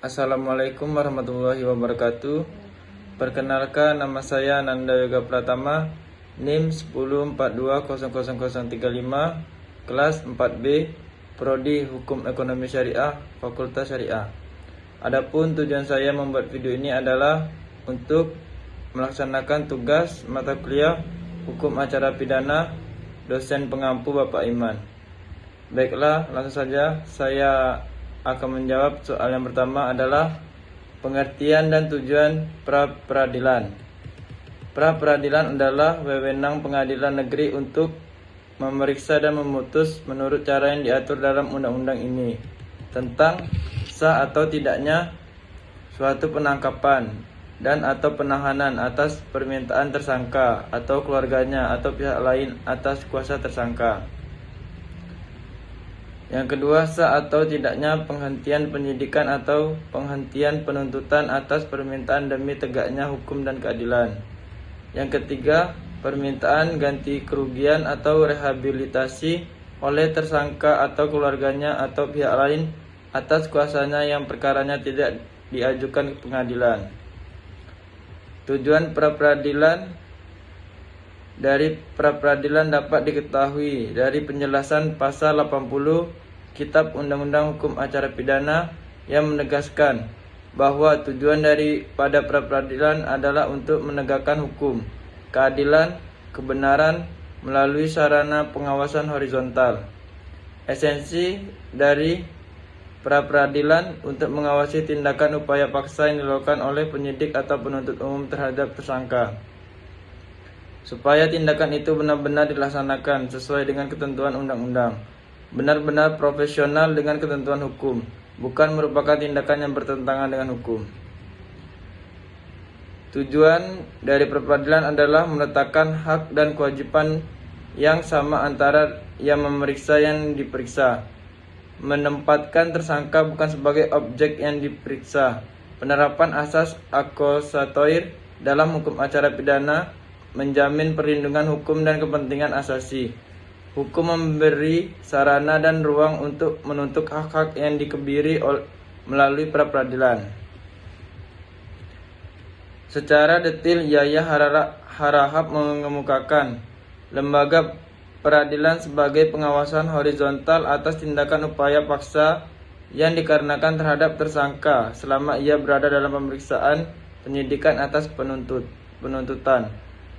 Assalamualaikum warahmatullahi wabarakatuh. Perkenalkan, nama saya Nanda Yoga Pratama, NIM 10420035, kelas 4B, Prodi Hukum Ekonomi Syariah, Fakultas Syariah. Adapun tujuan saya membuat video ini adalah untuk melaksanakan tugas mata kuliah Hukum Acara Pidana dosen pengampu Bapak Iman. Baiklah, langsung saja saya akan menjawab. Soal yang pertama adalah pengertian dan tujuan pra-peradilan. Pra-peradilan adalah wewenang pengadilan negeri untuk memeriksa dan memutus menurut cara yang diatur dalam undang-undang ini tentang sah atau tidaknya suatu penangkapan dan atau penahanan atas permintaan tersangka atau keluarganya atau pihak lain atas kuasa tersangka. Yang kedua, sah atau tidaknya penghentian penyidikan atau penghentian penuntutan atas permintaan demi tegaknya hukum dan keadilan. Yang ketiga, permintaan ganti kerugian atau rehabilitasi oleh tersangka atau keluarganya atau pihak lain atas kuasanya yang perkaranya tidak diajukan ke pengadilan. Tujuan pra-peradilan. Dari pra-peradilan dapat diketahui dari penjelasan pasal 80 Kitab Undang-Undang Hukum Acara Pidana yang menegaskan bahwa tujuan daripada pra-peradilan adalah untuk menegakkan hukum, keadilan, kebenaran melalui sarana pengawasan horizontal. Esensi dari pra-peradilan untuk mengawasi tindakan upaya paksa yang dilakukan oleh penyidik atau penuntut umum terhadap tersangka, supaya tindakan itu benar-benar dilaksanakan sesuai dengan ketentuan undang-undang, benar-benar profesional dengan ketentuan hukum, bukan merupakan tindakan yang bertentangan dengan hukum. Tujuan dari pra-peradilan adalah meletakkan hak dan kewajiban yang sama antara yang memeriksa yang diperiksa, menempatkan tersangka bukan sebagai objek yang diperiksa, penerapan asas akosatoir dalam hukum acara pidana, menjamin perlindungan hukum dan kepentingan asasi. Hukum memberi sarana dan ruang untuk menuntut hak-hak yang dikebiri melalui pra-peradilan. Secara detail, Yaya Harahap mengemukakan lembaga peradilan sebagai pengawasan horizontal atas tindakan upaya paksa yang dikarenakan terhadap tersangka selama ia berada dalam pemeriksaan penyidikan atas penuntutan,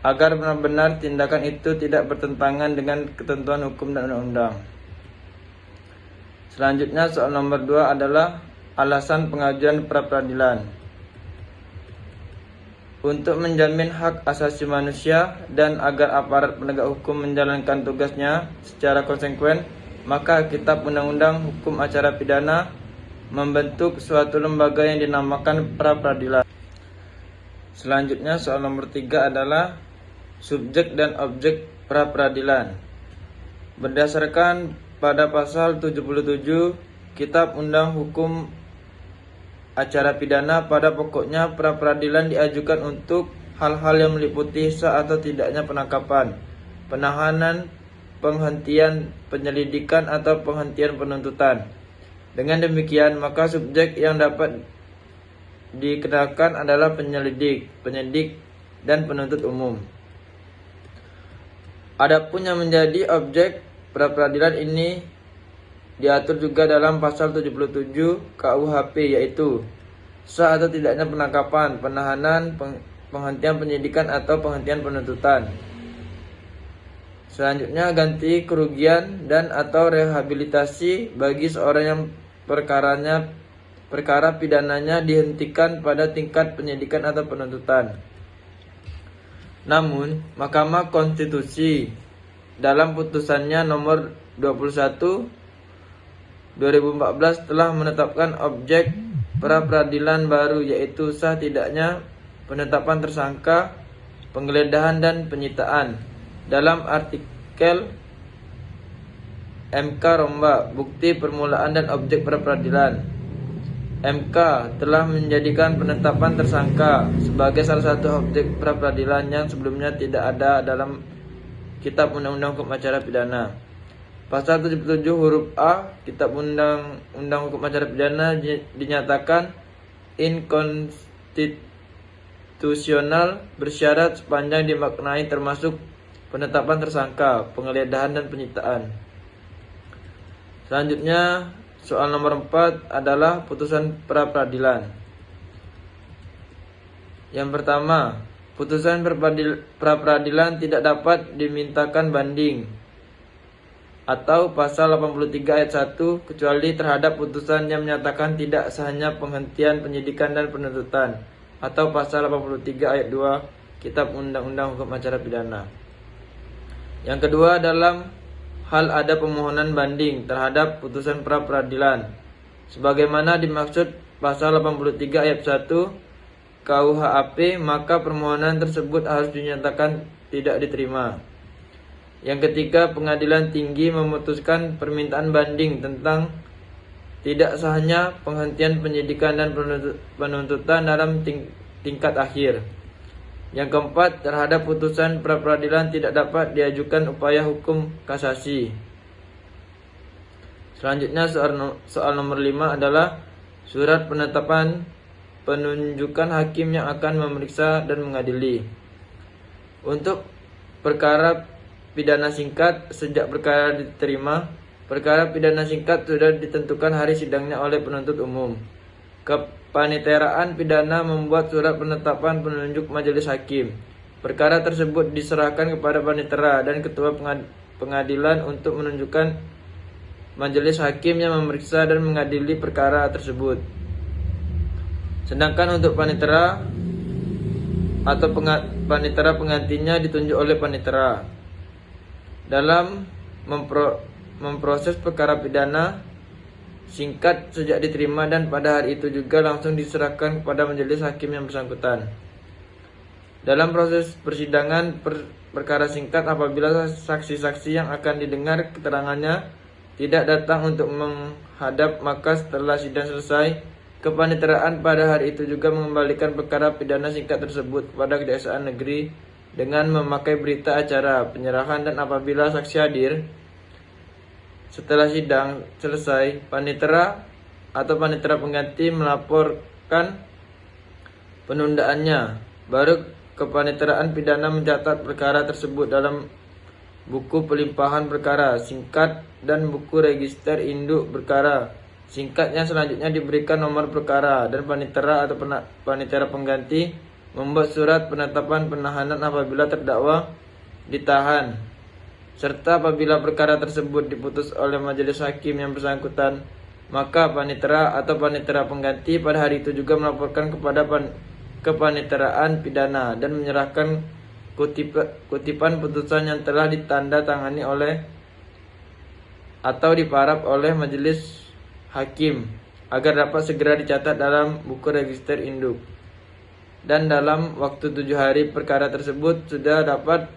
agar benar-benar tindakan itu tidak bertentangan dengan ketentuan hukum dan undang-undang. Selanjutnya, soal nomor 2 adalah alasan pengajuan pra-peradilan. Untuk menjamin hak asasi manusia dan agar aparat penegak hukum menjalankan tugasnya secara konsekuen, maka Kitab Undang-Undang Hukum Acara Pidana membentuk suatu lembaga yang dinamakan pra-peradilan. Selanjutnya, soal nomor 3 adalah subjek dan objek pra-peradilan. Berdasarkan pada pasal 77 Kitab Undang Hukum Acara Pidana, pada pokoknya pra-peradilan diajukan untuk hal-hal yang meliputi sah atau tidaknya penangkapan, penahanan, penghentian penyelidikan atau penghentian penuntutan. Dengan demikian, maka subjek yang dapat dikenakan adalah penyelidik, penyidik, dan penuntut umum. Adapun yang menjadi objek pra-peradilan ini diatur juga dalam pasal 77 KUHP, yaitu sah atau tidaknya penangkapan, penahanan, penghentian penyidikan atau penghentian penuntutan. Selanjutnya, ganti kerugian dan atau rehabilitasi bagi seorang yang perkara pidananya dihentikan pada tingkat penyidikan atau penuntutan. Namun, Mahkamah Konstitusi dalam putusannya nomor 21 2014 telah menetapkan objek pra-peradilan baru, yaitu sah tidaknya penetapan tersangka, penggeledahan dan penyitaan. Dalam artikel MK Romba, bukti permulaan dan objek pra-peradilan, MK telah menjadikan penetapan tersangka sebagai salah satu objek pra-peradilan yang sebelumnya tidak ada dalam Kitab Undang-Undang Hukum Acara Pidana. Pasal 77 huruf A Kitab Undang-Undang Hukum Acara Pidana dinyatakan inkonstitusional bersyarat sepanjang dimaknai termasuk penetapan tersangka, penggeledahan dan penyitaan. Selanjutnya, soal nomor 4 adalah putusan pra-peradilan. Yang pertama, putusan pra-peradilan tidak dapat dimintakan banding atau pasal 83 ayat 1 kecuali terhadap putusan yang menyatakan tidak sahnya penghentian penyidikan dan penuntutan atau pasal 83 ayat 2 Kitab Undang-Undang Hukum Acara Pidana. Yang kedua, dalam hal ada permohonan banding terhadap putusan pra-peradilan sebagaimana dimaksud pasal 83 ayat 1 KUHP, maka permohonan tersebut harus dinyatakan tidak diterima. Yang ketiga, pengadilan tinggi memutuskan permintaan banding tentang tidak sahnya penghentian penyidikan dan penuntutan dalam tingkat akhir. Yang keempat, terhadap putusan pra-peradilan tidak dapat diajukan upaya hukum kasasi. Selanjutnya, soal nomor 5 adalah surat penetapan penunjukan hakim yang akan memeriksa dan mengadili. Untuk perkara pidana singkat, sejak perkara diterima, perkara pidana singkat sudah ditentukan hari sidangnya oleh penuntut umum. Kepaniteraan pidana membuat surat penetapan penunjuk majelis hakim. Perkara tersebut diserahkan kepada panitera dan ketua pengadilan untuk menunjukkan majelis hakim yang memeriksa dan mengadili perkara tersebut. Sedangkan untuk panitera atau panitera penggantinya ditunjuk oleh panitera. Dalam memproses perkara pidana singkat sejak diterima dan pada hari itu juga langsung diserahkan kepada majelis hakim yang bersangkutan. Dalam proses persidangan perkara singkat, apabila saksi-saksi yang akan didengar keterangannya tidak datang untuk menghadap, maka setelah sidang selesai, kepaniteraan pada hari itu juga mengembalikan perkara pidana singkat tersebut kepada Kejaksaan Negeri dengan memakai berita acara penyerahan, dan apabila saksi hadir setelah sidang selesai, panitera atau panitera pengganti melaporkan penundaannya. Baru kepaniteraan pidana mencatat perkara tersebut dalam buku pelimpahan perkara singkat dan buku register induk perkara singkatnya. Selanjutnya diberikan nomor perkara dan panitera atau panitera pengganti membuat surat penetapan penahanan apabila terdakwa ditahan, serta apabila perkara tersebut diputus oleh majelis hakim yang bersangkutan, maka panitera atau panitera pengganti pada hari itu juga melaporkan kepada kepaniteraan pidana dan menyerahkan kutipan putusan yang telah ditanda tangani oleh atau diparaf oleh majelis hakim agar dapat segera dicatat dalam buku register induk. Dan dalam waktu 7 hari perkara tersebut sudah dapat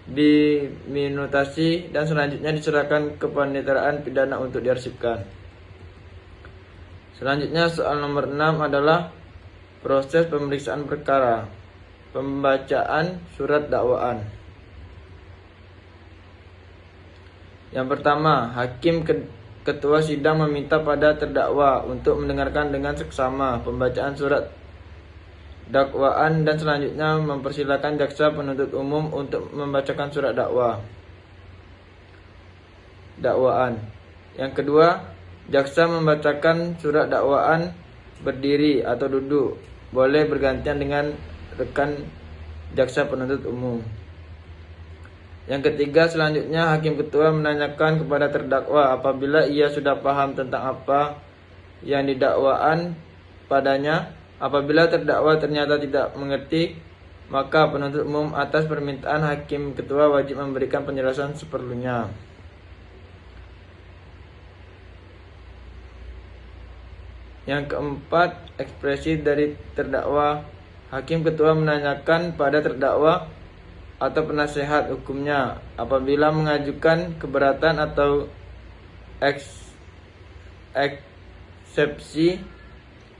diminutasi dan selanjutnya diserahkan ke paniteraan pidana untuk diarsipkan. Selanjutnya soal nomor 6 adalah proses pemeriksaan perkara, pembacaan surat dakwaan. Yang pertama, hakim ketua sidang meminta pada terdakwa untuk mendengarkan dengan seksama pembacaan surat dakwaan dan selanjutnya mempersilakan jaksa penuntut umum untuk membacakan surat dakwaan. Yang kedua, jaksa membacakan surat dakwaan berdiri atau duduk, boleh bergantian dengan rekan jaksa penuntut umum. Yang ketiga, selanjutnya hakim ketua menanyakan kepada terdakwa apabila ia sudah paham tentang apa yang didakwaan padanya. Apabila terdakwa ternyata tidak mengerti, maka penuntut umum atas permintaan hakim ketua wajib memberikan penjelasan seperlunya. Yang keempat, ekspresi dari terdakwa. Hakim ketua menanyakan pada terdakwa atau penasehat hukumnya apabila mengajukan keberatan atau eksepsi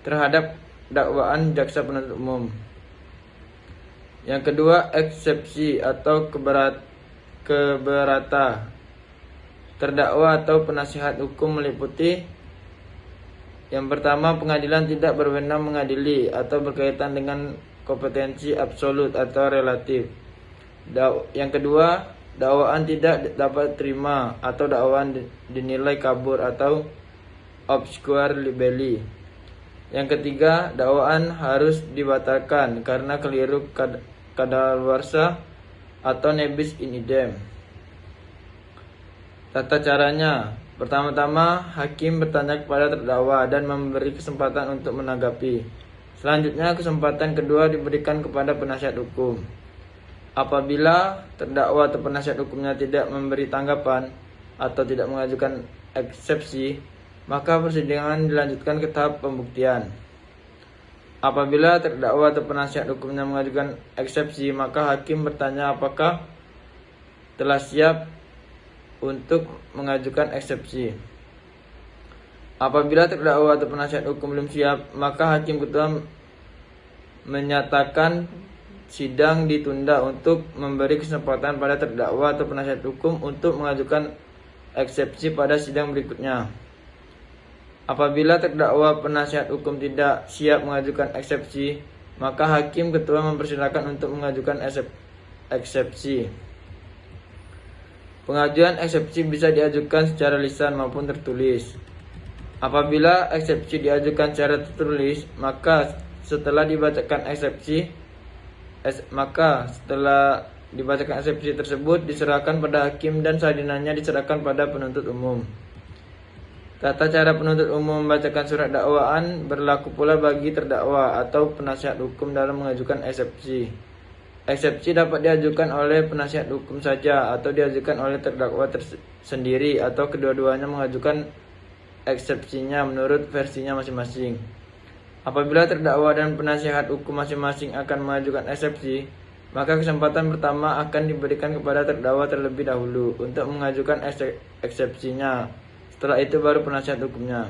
terhadap dakwaan jaksa penuntut umum. Yang kedua, eksepsi atau keberatan terdakwa atau penasihat hukum meliputi Yang pertama, pengadilan tidak berwenang mengadili atau berkaitan dengan kompetensi absolut atau relatif. Yang kedua, dakwaan tidak dapat terima atau dakwaan dinilai kabur atau obscure libelli. Yang ketiga, dakwaan harus dibatalkan karena keliru kadaluarsa atau nebis in idem. Tata caranya, pertama-tama hakim bertanya kepada terdakwa dan memberi kesempatan untuk menanggapi. Selanjutnya, kesempatan kedua diberikan kepada penasihat hukum. Apabila terdakwa atau penasihat hukumnya tidak memberi tanggapan atau tidak mengajukan eksepsi, maka persidangan dilanjutkan ke tahap pembuktian. Apabila terdakwa atau penasihat hukumnya mengajukan eksepsi, maka hakim bertanya apakah telah siap untuk mengajukan eksepsi. Apabila terdakwa atau penasihat hukum belum siap, maka hakim ketua menyatakan sidang ditunda untuk memberi kesempatan pada terdakwa atau penasihat hukum untuk mengajukan eksepsi pada sidang berikutnya. Apabila terdakwa penasihat hukum tidak siap mengajukan eksepsi, maka hakim ketua mempersilakan untuk mengajukan eksepsi. Pengajuan eksepsi bisa diajukan secara lisan maupun tertulis. Apabila eksepsi diajukan secara tertulis, maka setelah dibacakan eksepsi tersebut diserahkan pada hakim dan salinannya diserahkan pada penuntut umum. Tata cara penuntut umum membacakan surat dakwaan berlaku pula bagi terdakwa atau penasihat hukum dalam mengajukan eksepsi. Eksepsi dapat diajukan oleh penasihat hukum saja atau diajukan oleh terdakwa sendiri atau kedua-duanya mengajukan eksepsinya menurut versinya masing-masing. Apabila terdakwa dan penasihat hukum masing-masing akan mengajukan eksepsi, maka kesempatan pertama akan diberikan kepada terdakwa terlebih dahulu untuk mengajukan eksepsinya. Setelah itu baru penasihat hukumnya.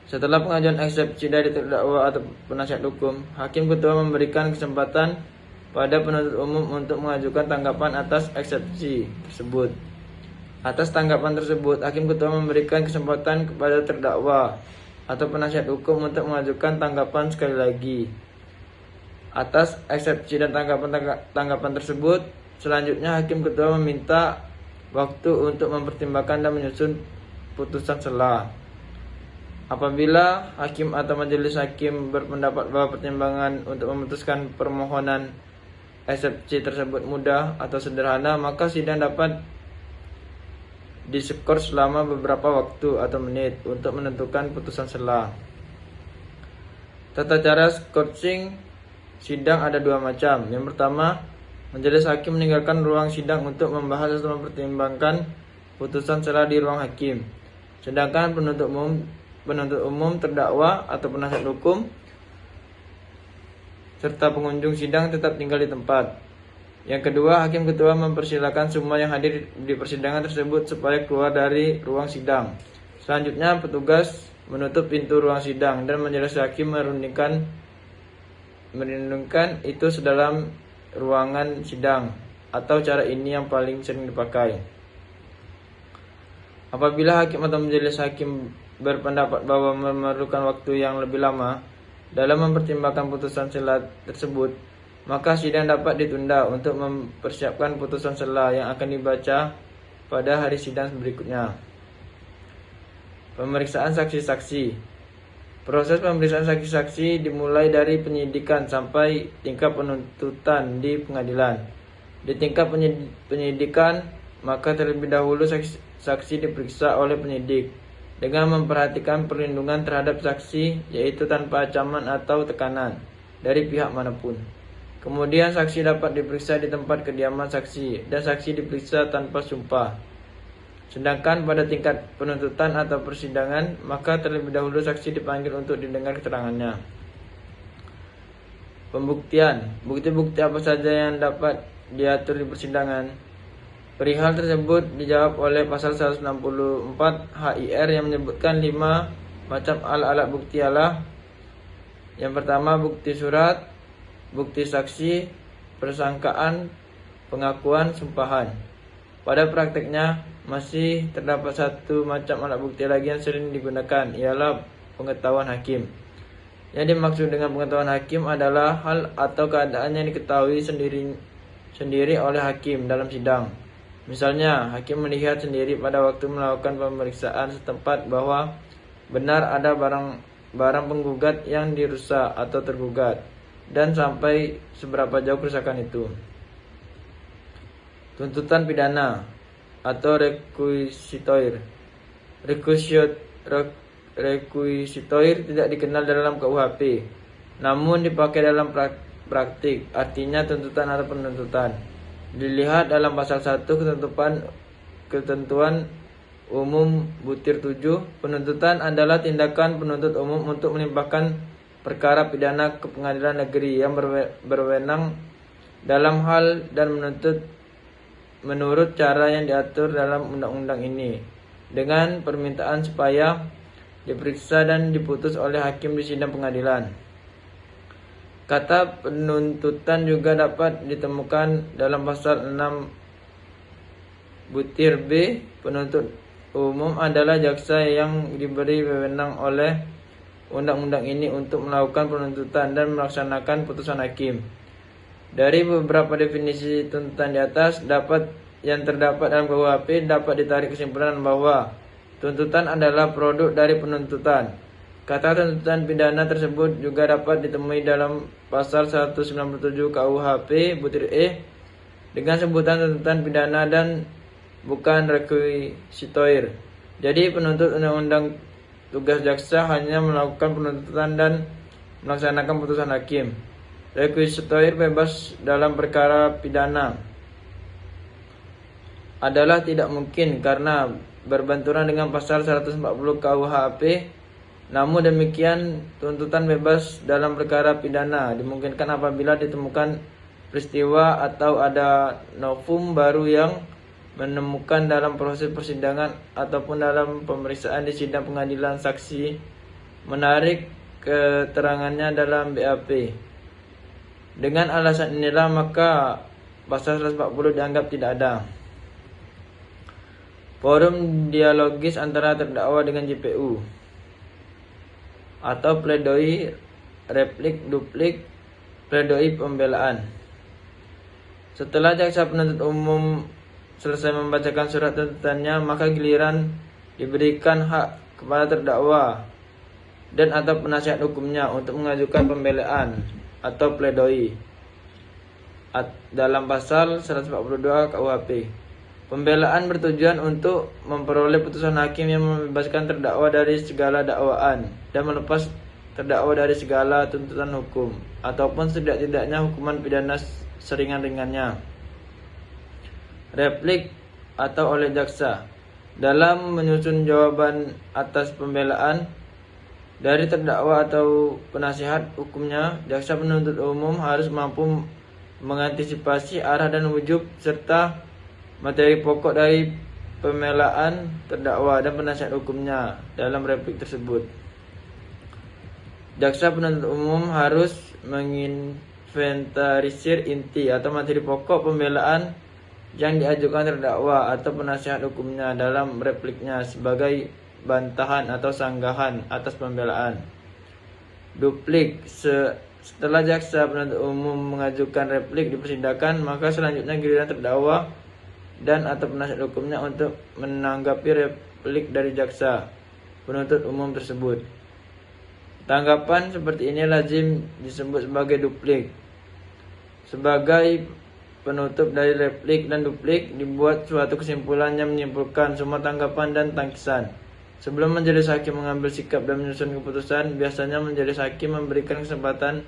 Setelah pengajuan eksepsi dari terdakwa atau penasihat hukum, hakim ketua memberikan kesempatan pada penuntut umum untuk mengajukan tanggapan atas eksepsi tersebut. Atas tanggapan tersebut, hakim ketua memberikan kesempatan kepada terdakwa atau penasihat hukum untuk mengajukan tanggapan sekali lagi. Atas eksepsi dan tanggapan tersebut, selanjutnya hakim ketua meminta waktu untuk mempertimbangkan dan menyusun putusan sela. Apabila hakim atau majelis hakim berpendapat bahwa pertimbangan untuk memutuskan permohonan eksepsi tersebut mudah atau sederhana, maka sidang dapat diskors selama beberapa waktu atau menit untuk menentukan putusan sela. Tata cara skorsing sidang ada dua macam. Yang pertama, majelis hakim meninggalkan ruang sidang untuk membahas atau mempertimbangkan putusan sela di ruang hakim. Sedangkan penuntut umum, terdakwa atau penasihat hukum serta pengunjung sidang tetap tinggal di tempat. Yang kedua, hakim ketua mempersilahkan semua yang hadir di persidangan tersebut supaya keluar dari ruang sidang. Selanjutnya, petugas menutup pintu ruang sidang dan majelis hakim merundingkan itu sedalam ruangan sidang, atau cara ini yang paling sering dipakai. Apabila hakim atau majelis hakim berpendapat bahwa memerlukan waktu yang lebih lama dalam mempertimbangkan putusan sela tersebut, maka sidang dapat ditunda untuk mempersiapkan putusan sela yang akan dibaca pada hari sidang berikutnya. Pemeriksaan saksi-saksi. Proses pemeriksaan saksi-saksi dimulai dari penyidikan sampai tingkat penuntutan di pengadilan. Di tingkat penyidikan, maka terlebih dahulu saksi diperiksa oleh penyidik dengan memperhatikan perlindungan terhadap saksi, yaitu tanpa ancaman atau tekanan dari pihak manapun. Kemudian saksi dapat diperiksa di tempat kediaman saksi dan saksi diperiksa tanpa sumpah. Sedangkan pada tingkat penuntutan atau persidangan, maka terlebih dahulu saksi dipanggil untuk didengar keterangannya. Pembuktian. Bukti-bukti apa saja yang dapat diatur di persidangan. Perihal tersebut dijawab oleh pasal 164 HIR yang menyebutkan 5 macam alat bukti ialah: yang pertama, bukti surat, bukti saksi, persangkaan, pengakuan, sumpahan. Pada prakteknya, masih terdapat satu macam alat bukti lagi yang sering digunakan, ialah pengetahuan hakim. Yang dimaksud dengan pengetahuan hakim adalah hal atau keadaan yang diketahui sendiri oleh hakim dalam sidang. Misalnya, hakim melihat sendiri pada waktu melakukan pemeriksaan setempat bahwa benar ada barang penggugat yang dirusak atau tergugat, dan sampai seberapa jauh kerusakan itu. Tuntutan pidana atau requisitoir. Requisitoir tidak dikenal dalam KUHP, namun dipakai dalam praktik, artinya tuntutan atau penuntutan. Dilihat dalam pasal 1 ketentuan umum butir 7, penuntutan adalah tindakan penuntut umum untuk melimpahkan perkara pidana ke pengadilan negeri yang berwenang dalam hal dan menuntut menurut cara yang diatur dalam undang-undang ini, dengan permintaan supaya diperiksa dan diputus oleh hakim di sidang pengadilan. Kata penuntutan juga dapat ditemukan dalam pasal 6 butir B. Penuntut umum adalah jaksa yang diberi wewenang oleh undang-undang ini untuk melakukan penuntutan dan melaksanakan putusan hakim. Dari beberapa definisi tuntutan di atas yang terdapat dalam KUHP dapat ditarik kesimpulan bahwa tuntutan adalah produk dari penuntutan. Kata tuntutan pidana tersebut juga dapat ditemui dalam pasal 197 KUHP butir E dengan sebutan tuntutan pidana dan bukan requisitoir. Jadi penuntut undang-undang tugas jaksa hanya melakukan penuntutan dan melaksanakan putusan hakim. Requisitoir bebas dalam perkara pidana adalah tidak mungkin karena berbenturan dengan pasal 140 KUHP. Namun demikian, tuntutan bebas dalam perkara pidana dimungkinkan apabila ditemukan peristiwa atau ada novum baru yang menemukan dalam proses persidangan ataupun dalam pemeriksaan di sidang pengadilan saksi menarik keterangannya dalam BAP. Dengan alasan inilah maka pasal 140 dianggap tidak ada. Forum dialogis antara terdakwa dengan JPU atau pledoi, replik, duplik, pledoi pembelaan. Setelah jaksa penuntut umum selesai membacakan surat tuntutannya, maka giliran diberikan hak kepada terdakwa dan atau penasihat hukumnya untuk mengajukan pembelaan atau pledoi dalam pasal 142 KUHP. Pembelaan bertujuan untuk memperoleh putusan hakim yang membebaskan terdakwa dari segala dakwaan dan melepas terdakwa dari segala tuntutan hukum ataupun setidak-tidaknya hukuman pidana seringan-ringannya. Replik atau oleh jaksa. Dalam menyusun jawaban atas pembelaan dari terdakwa atau penasihat hukumnya, jaksa penuntut umum harus mampu mengantisipasi arah dan wujud serta materi pokok dari pembelaan terdakwa dan penasihat hukumnya dalam replik tersebut. Jaksa penuntut umum harus menginventarisir inti atau materi pokok pembelaan yang diajukan terdakwa atau penasihat hukumnya dalam repliknya sebagai bantahan atau sanggahan atas pembelaan. Duplik. Setelah jaksa penuntut umum mengajukan replik di persidangan, maka selanjutnya giliran terdakwa dan atau penasihat hukumnya untuk menanggapi replik dari jaksa penuntut umum tersebut. Tanggapan seperti ini lazim disebut sebagai duplik. Sebagai penutup dari replik dan duplik, dibuat suatu kesimpulan yang menyimpulkan semua tanggapan dan tangkisan. Sebelum majelis hakim mengambil sikap dan menyusun keputusan, biasanya majelis hakim memberikan kesempatan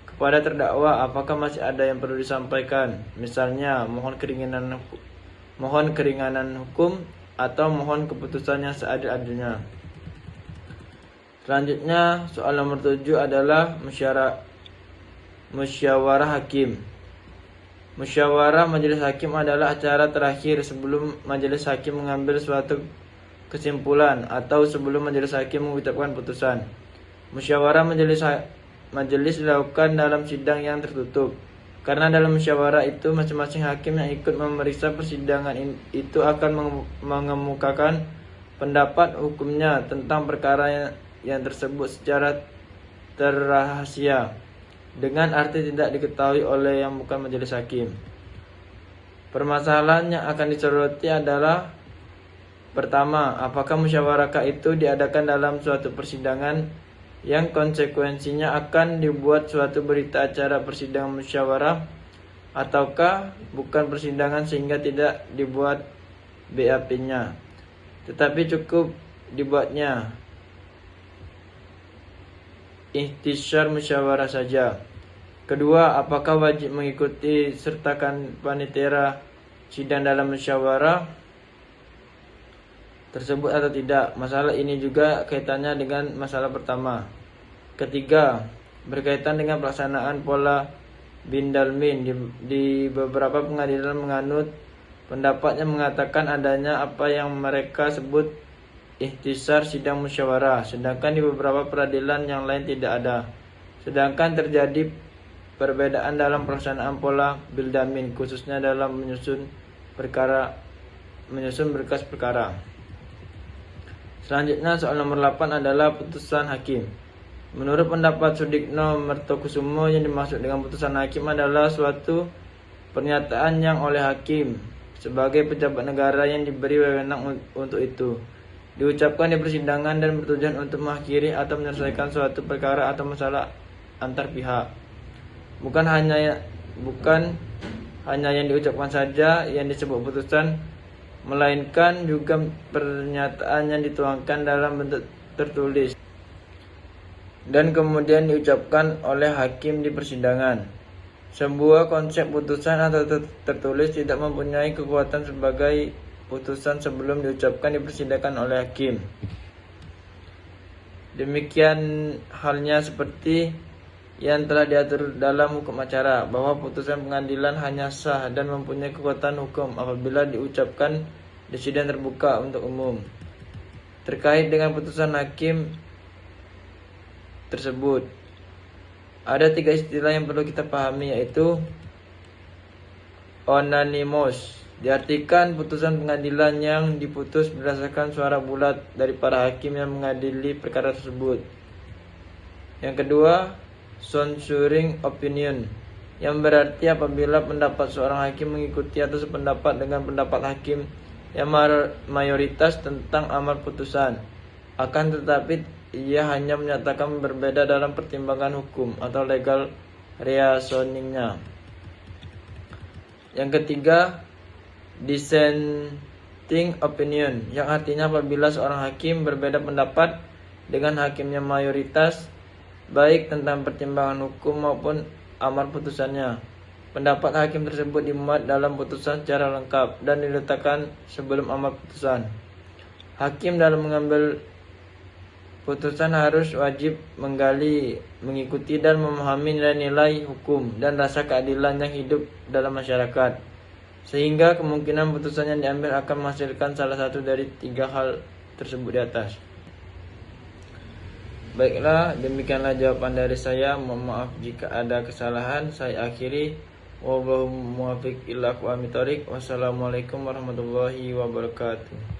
kepada terdakwa apakah masih ada yang perlu disampaikan. Misalnya, mohon keringanan hukum atau mohon keputusan yang seadil-adilnya. Selanjutnya, soal nomor 7 adalah musyawarah hakim. Musyawarah majelis hakim adalah acara terakhir sebelum majelis hakim mengambil suatu kesimpulan atau sebelum majelis hakim mengucapkan putusan. Musyawarah majelis dilakukan dalam sidang yang tertutup. Karena dalam musyawarah itu masing-masing hakim yang ikut memeriksa persidangan itu akan mengemukakan pendapat hukumnya tentang perkara yang tersebut secara terrahasia, dengan arti tidak diketahui oleh yang bukan majelis hakim. Permasalahan yang akan disoroti adalah: pertama, apakah musyawarah itu diadakan dalam suatu persidangan yang konsekuensinya akan dibuat suatu berita acara persidangan musyawarah, ataukah bukan persidangan sehingga tidak dibuat BAP-nya, tetapi cukup dibuatnya ikhtisar musyawarah saja. Kedua, apakah wajib mengikuti sertakan panitia sidang dalam musyawarah tersebut atau tidak? Masalah ini juga kaitannya dengan masalah pertama. Ketiga, berkaitan dengan pelaksanaan pola Bindalmin. Di beberapa pengadilan menganut pendapat yang mengatakan adanya apa yang mereka sebut ikhtisar sidang musyawarah, sedangkan di beberapa peradilan yang lain tidak ada. Sedangkan terjadi perbedaan dalam pelaksanaan pola Bindalmin, khususnya dalam menyusun berkas perkara. Selanjutnya, soal nomor 8 adalah putusan hakim. Menurut pendapat Sudikno Mertokusumo, yang dimaksud dengan putusan hakim adalah suatu pernyataan yang oleh hakim sebagai pejabat negara yang diberi wewenang untuk itu diucapkan di persidangan dan bertujuan untuk mengakhiri atau menyelesaikan suatu perkara atau masalah antar pihak. Bukan hanya yang diucapkan saja yang disebut putusan, melainkan juga pernyataan yang dituangkan dalam bentuk tertulis dan kemudian diucapkan oleh hakim di persidangan. Sebuah konsep putusan atau tertulis tidak mempunyai kekuatan sebagai putusan sebelum diucapkan di persidangan oleh hakim. Demikian halnya seperti yang telah diatur dalam hukum acara, bahwa putusan pengadilan hanya sah dan mempunyai kekuatan hukum apabila diucapkan di sidang terbuka untuk umum. Terkait dengan putusan hakim tersebut, ada 3 istilah yang perlu kita pahami, yaitu unanimous, diartikan putusan pengadilan yang diputus berdasarkan suara bulat dari para hakim yang mengadili perkara tersebut. Yang kedua, censuring opinion, yang berarti apabila pendapat seorang hakim mengikuti atau sependapat dengan pendapat hakim yang mayoritas tentang amar putusan, akan tetapi ia hanya menyatakan berbeda dalam pertimbangan hukum atau legal reasoningnya. Yang ketiga, dissenting opinion, yang artinya apabila seorang hakim berbeda pendapat dengan hakim yang mayoritas, baik tentang pertimbangan hukum maupun amar putusannya, pendapat hakim tersebut dimuat dalam putusan secara lengkap dan diletakkan sebelum amar putusan. Hakim dalam mengambil putusan harus wajib menggali, mengikuti dan memahami nilai-nilai hukum dan rasa keadilan yang hidup dalam masyarakat, sehingga kemungkinan putusan yang diambil akan menghasilkan salah satu dari 3 hal tersebut di atas. Baiklah, demikianlah jawaban dari saya. Mohon maaf jika ada kesalahan. Saya akhiri. Wallahu muwaffiq ila aqwamit thoriq. Wassalamualaikum warahmatullahi wabarakatuh.